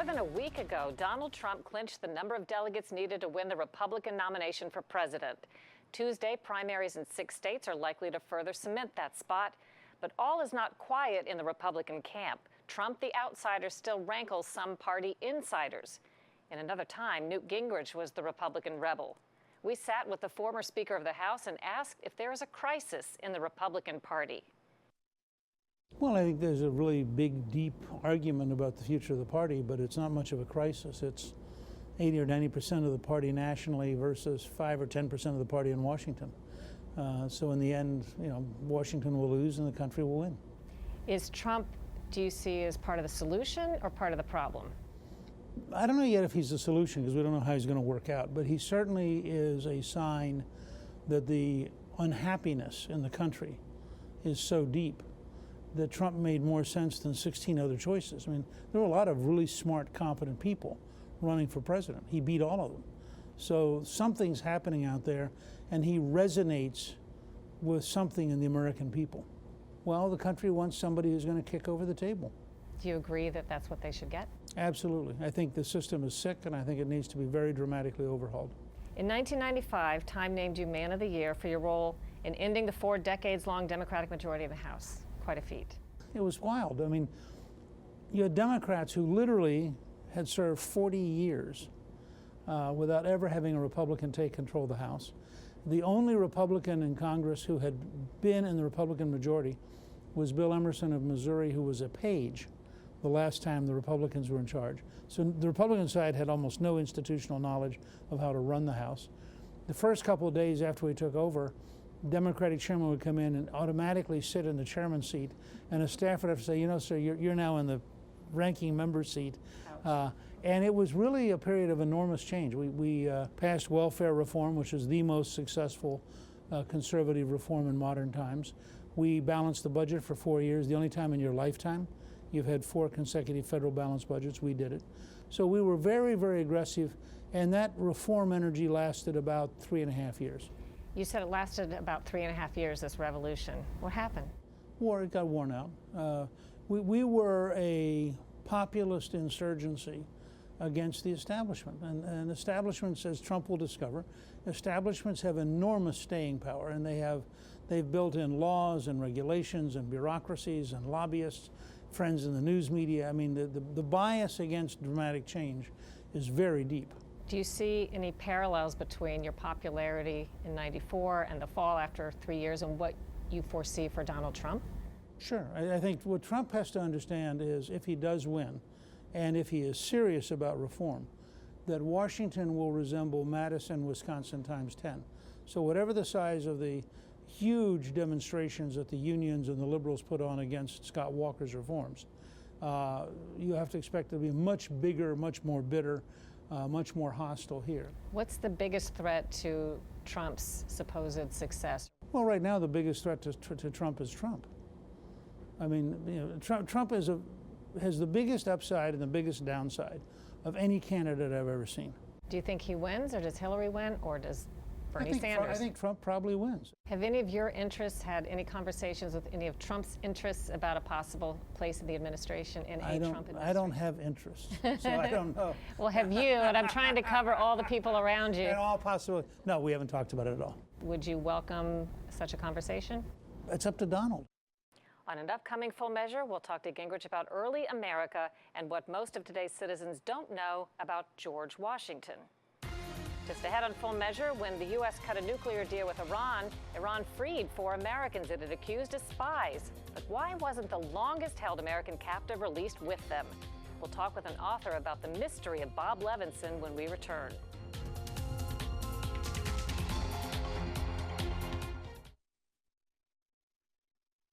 More than a week ago, Donald Trump clinched the number of delegates needed to win the Republican nomination for president. Tuesday, primaries in 6 states are likely to further cement that spot. But all is not quiet in the Republican camp. Trump, the outsider, still rankles some party insiders. In another time, Newt Gingrich was the Republican rebel. We sat with the former Speaker of the House and asked if there is a crisis in the Republican Party. Well, I think there's a really big, deep argument about the future of the party, but it's not much of a crisis. It's 80 or 90% of the party nationally versus 5 or 10% of the party in Washington. So in the end, Washington will lose and the country will win. Is Trump, do you see, as part of the solution or part of the problem? I don't know yet if he's the solution because we don't know how he's going to work out, but he certainly is a sign that the unhappiness in the country is so deep that Trump made more sense than 16 other choices. I mean, there were a lot of really smart, competent people running for president. He beat all of them. So something's happening out there, and he resonates with something in the American people. Well, the country wants somebody who's going to kick over the table. Do you agree that that's what they should get? Absolutely. I think the system is sick, and I think it needs to be very dramatically overhauled. In 1995, Time named you Man of the Year for your role in ending the 4 decades-long Democratic majority of the House. Quite a feat. It was wild. I mean, you had Democrats who literally had served 40 years without ever having a Republican take control of the House. The only Republican in Congress who had been in the Republican majority was Bill Emerson of Missouri, who was a page the last time the Republicans were in charge. So the Republican side had almost no institutional knowledge of how to run the House. The first couple of days after we took over, Democratic chairman would come in and automatically sit in the chairman's seat, and a staff would have to say, sir, you're now in the ranking member seat. And it was really a period of enormous change. We passed welfare reform, which is the most successful conservative reform in modern times. We balanced the budget for 4 years, the only time in your lifetime you've had 4 consecutive federal balanced budgets. We did it. So we were very, very aggressive, and that reform energy lasted about 3.5 years. You said it lasted about 3.5 years, this revolution. What happened? It got worn out. We were a populist insurgency against the establishment. And establishments, as Trump will discover, establishments have enormous staying power, and they've built in laws and regulations and bureaucracies and lobbyists, friends in the news media. I mean, the bias against dramatic change is very deep. Do you see any parallels between your popularity in '94 and the fall after 3 years and what you foresee for Donald Trump? Sure. I think what Trump has to understand is if he does win, and if he is serious about reform, that Washington will resemble Madison, Wisconsin times 10. So whatever the size of the huge demonstrations that the unions and the liberals put on against Scott Walker's reforms, you have to expect to be much bigger, much more bitter, much more hostile here. What's the biggest threat to Trump's supposed success? Well, right now the biggest threat to Trump is Trump. I mean, Trump has the biggest upside and the biggest downside of any candidate I've ever seen. Do you think he wins, or does Hillary win, or does Bernie Sanders? I think Trump probably wins. Have any of your interests had any conversations with any of Trump's interests about a possible place in the administration in a Trump administration? I don't have interests, so I don't know. Well, have you? And I'm trying to cover all the people around you. And all possible. No, we haven't talked about it at all. Would you welcome such a conversation? It's up to Donald. On an upcoming Full Measure, we'll talk to Gingrich about early America and what most of today's citizens don't know about George Washington. Just ahead on Full Measure, when the U.S. cut a nuclear deal with Iran, Iran freed 4 Americans it had accused as spies. But why wasn't the longest-held American captive released with them? We'll talk with an author about the mystery of Bob Levinson when we return.